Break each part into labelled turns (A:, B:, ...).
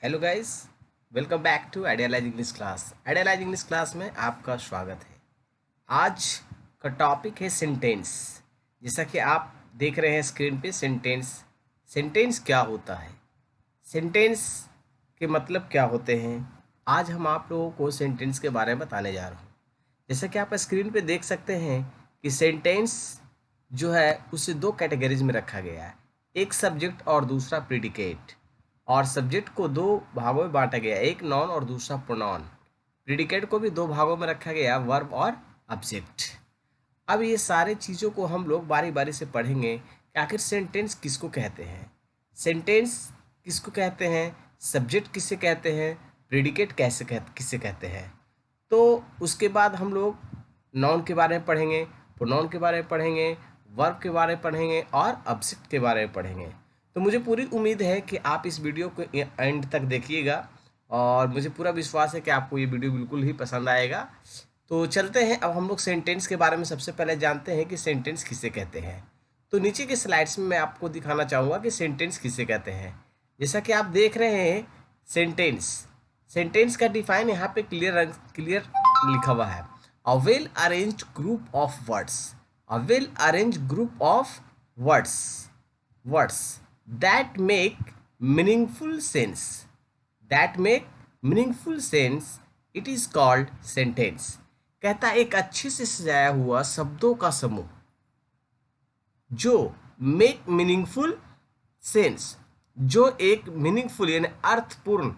A: Hello guys, welcome back to idealize English class. Idealize English class में आपका स्वागत है। आज का टॉपिक है सेंटेंस। जैसा कि आप देख रहे हैं स्क्रीन पे सेंटेंस। सेंटेंस क्या होता है, सेंटेंस के मतलब क्या होते हैं, आज हम आप लोगों को सेंटेंस के बारे में बताने जा रहा हूँ। जैसा कि आप स्क्रीन पे देख सकते हैं कि सेंटेंस जो है उसे दो कैटेगरीज में रखा गया है, एक सब्जेक्ट और दूसरा प्रीडिकेट। और सब्जेक्ट को दो भागों में बांटा गया, एक नॉन और दूसरा प्रोनाउन। प्रीडिकेट को भी दो भागों में रखा गया, वर्ब और ऑब्जेक्ट। अब ये सारे चीज़ों को हम लोग बारी बारी से पढ़ेंगे कि आखिर सेंटेंस किसको कहते हैं, सेंटेंस किसको कहते हैं, सब्जेक्ट किसे कहते हैं, प्रीडिकेट किसे कहते हैं। तो उसके बाद हम लोग नाउन के बारे में पढ़ेंगे, प्रोनाउन के बारे में पढ़ेंगे, वर्ब के बारे में पढ़ेंगे और ऑब्जेक्ट के बारे में पढ़ेंगे। तो मुझे पूरी उम्मीद है कि आप इस वीडियो को एंड तक देखिएगा और मुझे पूरा विश्वास है कि आपको ये वीडियो बिल्कुल ही पसंद आएगा। तो चलते हैं, अब हम लोग सेंटेंस के बारे में सबसे पहले जानते हैं कि सेंटेंस किसे कहते हैं। तो नीचे के स्लाइड्स में मैं आपको दिखाना चाहूँगा कि सेंटेंस किसे कहते हैं। जैसा कि आप देख रहे हैं सेंटेंस, सेंटेंस का डिफाइन यहाँ पे क्लियर लिखा हुआ है। A well arranged group of words, a well arranged group of words that make meaningful sense, that make meaningful sense, it is called sentence। कहता है एक अच्छे से सजाया हुआ शब्दों का समूह जो make meaningful sense, जो एक मीनिंगफुल यानी अर्थपूर्ण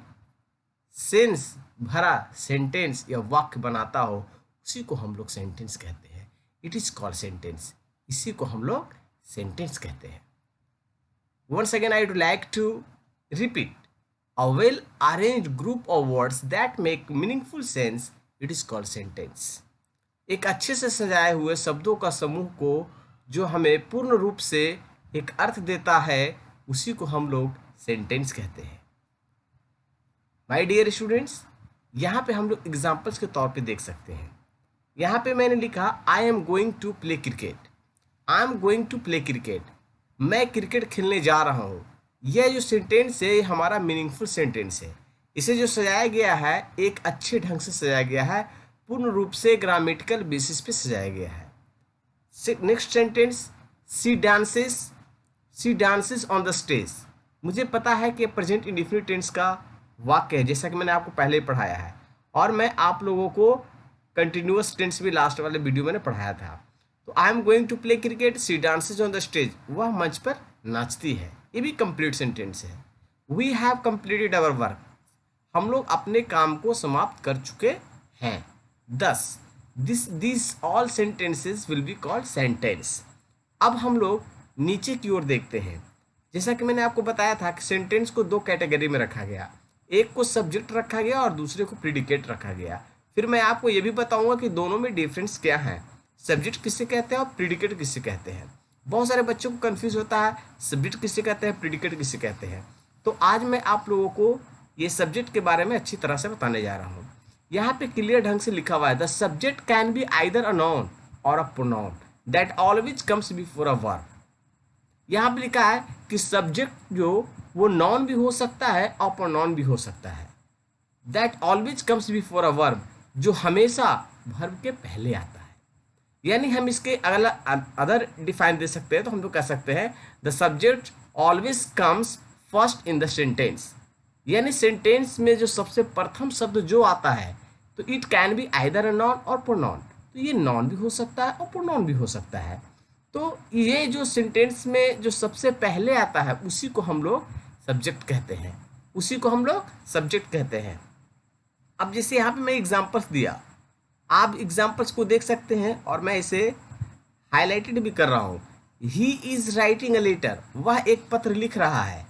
A: सेंस भरा सेंटेंस या वाक्य बनाता हो, उसी को हम लोग सेंटेंस कहते हैं। इट इज कॉल्ड सेंटेंस, इसी को हम लोग सेंटेंस कहते हैं। Once again, I would like to repeat. A well-arranged group of words that make meaningful sense, it is called sentence। एक अच्छे से सजाए हुए शब्दों का समूह को जो हमें पूर्ण रूप से एक अर्थ देता है, उसी को हम लोग सेंटेंस कहते हैं। माय डियर स्टूडेंट्स, यहाँ पे हम लोग एग्जाम्पल्स के तौर पे देख सकते हैं। यहाँ पे मैंने लिखा I am going to play cricket, I am going to play cricket, मैं क्रिकेट खेलने जा रहा हूँ। यह जो सेंटेंस है हमारा मीनिंगफुल सेंटेंस है। इसे जो सजाया गया है एक अच्छे ढंग से सजाया गया है, पूर्ण रूप से ग्रामेटिकल बेसिस पे सजाया गया है। Next sentence, she dances on the stage. मुझे पता है कि प्रेजेंट इंडेफिनिट टेंस का वाक्य है, जैसा कि मैंने आपको पहले ही पढ़ाया है और मैं आप लोगों को कंटिन्यूअस टेंस भी लास्ट वाले वीडियो में पढ़ाया था। तो I am going to play cricket, she dances on the stage, वह मंच पर नाचती है। ये भी कंप्लीट सेंटेंस है। We have completed our work, हम लोग अपने काम को समाप्त कर चुके हैं। दस this all sentences will be called sentence. अब हम लोग नीचे की ओर देखते हैं। जैसा कि मैंने आपको बताया था कि सेंटेंस को दो कैटेगरी में रखा गया, एक को सब्जेक्ट रखा गया और दूसरे को प्रीडिकेट रखा गया। फिर मैं आपको ये भी बताऊंगा कि दोनों में डिफरेंस क्या है, सब्जेक्ट किसे कहते हैं और प्रीडिकेट किसे कहते हैं। बहुत सारे बच्चों को कंफ्यूज होता है सब्जेक्ट किसे कहते हैं, प्रीडिकेट किसे कहते हैं। तो आज मैं आप लोगों को ये सब्जेक्ट के बारे में अच्छी तरह से बताने जा रहा हूँ। यहाँ पे क्लियर ढंग से लिखा हुआ है, the subject can be either a noun और a pronoun that always comes before a verb. यहाँ पे लिखा है कि सब्जेक्ट जो वो नाउन भी हो सकता है और प्रोनाउन भी हो सकता है, that always comes before a verb, जो हमेशा वर्ब के पहले आता है। यानी हम इसके अदर डिफाइन दे सकते हैं, तो हम लोग कह सकते हैं the subject always comes first in the sentence. यानी सेंटेंस में जो सबसे प्रथम शब्द जो आता है, तो it can be either a non और प्रोनाउन। तो ये नॉन भी हो सकता है और प्रोनाउन भी हो सकता है। तो ये जो सेंटेंस में जो सबसे पहले आता है उसी को हम लोग सब्जेक्ट कहते हैं, उसी को हम लोग सब्जेक्ट कहते हैं। अब जैसे यहाँ पे मैं एग्जाम्पल्स दिया, आप एग्जाम्पल्स को देख सकते हैं और मैं इसे हाईलाइटेड भी कर रहा हूँ। He is writing a letter, वह एक पत्र लिख रहा है।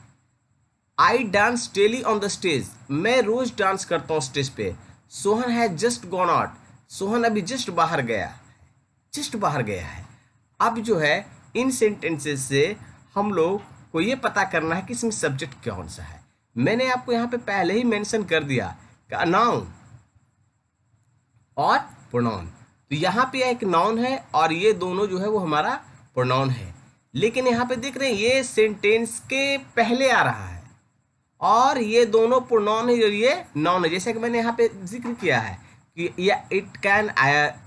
A: I dance daily on the stage, मैं रोज डांस करता हूँ स्टेज पे। Sohan has just gone out, Sohan अभी जस्ट बाहर गया, जस्ट बाहर गया है। अब जो है इन सेंटेंसेस से हम लोग को ये पता करना है कि इसमें सब्जेक्ट कौन सा है। मैंने आपको यहाँ पे पहले ही मेंशन कर दिया कि नाउन और प्रोनाउन। तो यहाँ पे एक नाउन है और ये दोनों जो है वो हमारा प्रोनाउन है। लेकिन यहाँ पे देख रहे हैं ये सेंटेंस के पहले आ रहा है और ये दोनों प्रोनाउन है और ये नाउन है। जैसे कि मैंने यहाँ पे जिक्र किया है कि ये इट कैन,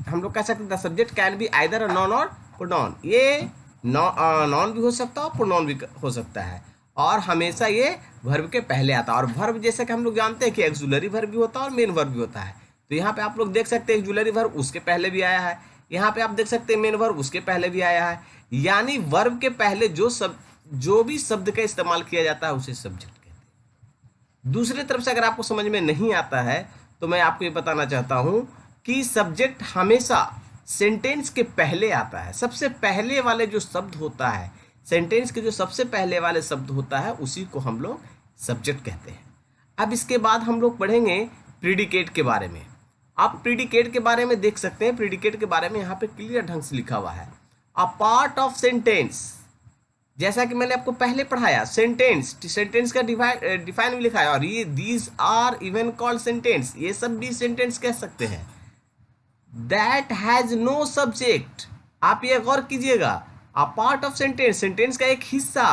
A: हम लोग कह सकते हैं the subject can be either a noun और प्रोनाउन। ये नाउन भी हो सकता है और प्रोनाउन भी हो सकता है, और हमेशा ये वर्ब के पहले आता है। और वर्ब जैसे कि हम लोग जानते हैं कि एक्सुलरी वर्ब भी होता है और मेन वर्ब भी होता है। तो यहाँ पे आप लोग देख सकते हैं एक्सुलरी वर्ब उसके पहले भी आया है, यहाँ पे आप देख सकते हैं मेन वर्ब उसके पहले भी आया है। यानी वर्ब के पहले जो भी शब्द का इस्तेमाल किया जाता है उसे सब्जेक्ट कहते हैं। दूसरी तरफ से अगर आपको समझ में नहीं आता है तो मैं आपको ये बताना चाहता हूं कि सब्जेक्ट हमेशा सेंटेंस के पहले आता है। सबसे पहले वाले जो शब्द होता है, सेंटेंस के जो सबसे पहले वाले शब्द होता है, उसी को हम लोग सब्जेक्ट कहते हैं। अब इसके बाद हम लोग पढ़ेंगे प्रीडिकेट के बारे में। आप प्रीडिकेट के बारे में देख सकते हैं, प्रीडिकेट के बारे में यहाँ पे क्लियर ढंग से लिखा हुआ है, अ पार्ट ऑफ सेंटेंस। जैसा कि मैंने आपको पहले पढ़ाया, सेंटेंस का डिफाइन भी लिखा है, और ये these are even called sentence, ये सब भी सेंटेंस कह सकते हैं। दैट हैज नो सब्जेक्ट, आप ये गौर कीजिएगा, अ पार्ट ऑफ सेंटेंस, सेंटेंस का एक हिस्सा,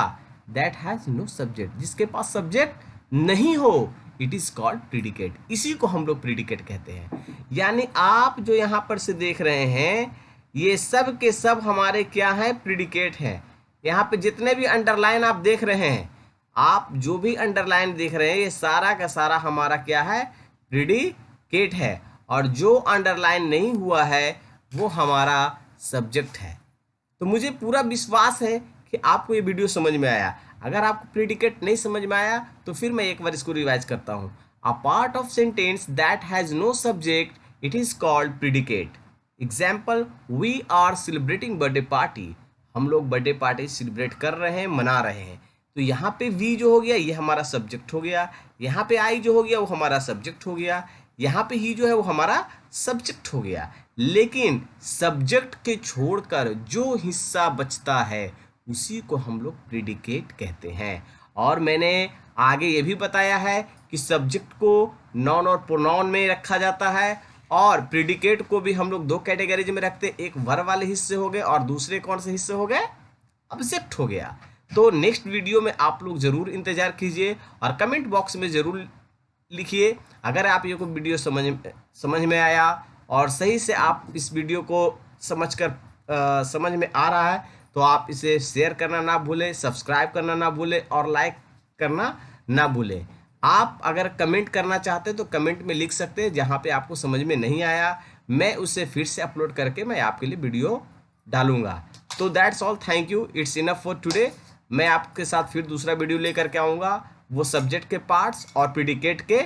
A: दैट हैज नो सब्जेक्ट, जिसके पास सब्जेक्ट नहीं हो, इट इज कॉल्ड प्रीडिकेट। इसी को हम लोग प्रीडिकेट कहते हैं। यानी आप जो यहाँ पर से देख रहे हैं, ये सब के सब हमारे क्या है, प्रीडिकेट हैं। यहाँ पे जितने भी अंडरलाइन आप देख रहे हैं, आप जो भी अंडरलाइन देख रहे हैं, ये सारा का सारा हमारा क्या है, प्रीडिकेट है। और जो अंडरलाइन नहीं हुआ है वो हमारा सब्जेक्ट है। तो मुझे पूरा विश्वास है कि आपको ये वीडियो समझ में आया। अगर आपको प्रीडिकेट नहीं समझ में आया तो फिर मैं एक बार इसको रिवाइज करता हूँ। A part of sentence that has no subject, it is called predicate. Example, we are celebrating birthday party, हम लोग बर्थडे पार्टी सेलिब्रेट कर रहे हैं, मना रहे हैं। तो यहाँ पे वी जो हो गया ये हमारा सब्जेक्ट हो गया, यहाँ पे आई जो हो गया वो हमारा सब्जेक्ट हो गया, यहाँ पे ही जो है वो हमारा सब्जेक्ट हो गया। लेकिन सब्जेक्ट के छोड़कर जो हिस्सा बचता है उसी को हम लोग प्रीडिकेट कहते हैं। और मैंने आगे ये भी बताया है कि सब्जेक्ट को नाउन और प्रोनाउन में रखा जाता है, और प्रीडिकेट को भी हम लोग दो कैटेगरीज में रखते हैं, एक वर्ब वाले हिस्से हो गए और दूसरे कौन से हिस्से हो गए, ऑब्जेक्ट हो गया। तो नेक्स्ट वीडियो में आप लोग ज़रूर इंतज़ार कीजिए और कमेंट बॉक्स में ज़रूर लिखिए अगर आप ये को वीडियो समझ में आया और सही से आप इस वीडियो को समझ में आ रहा है, तो आप इसे शेयर करना ना भूलें, सब्सक्राइब करना ना भूलें और लाइक करना ना भूलें। आप अगर कमेंट करना चाहते हैं तो कमेंट में लिख सकते हैं, जहाँ पे आपको समझ में नहीं आया मैं उसे फिर से अपलोड करके मैं आपके लिए वीडियो डालूंगा। तो that's all, thank you, it's enough for today. मैं आपके साथ फिर दूसरा वीडियो लेकर के आऊँगा, वो सब्जेक्ट के पार्ट्स और प्रीडिकेट के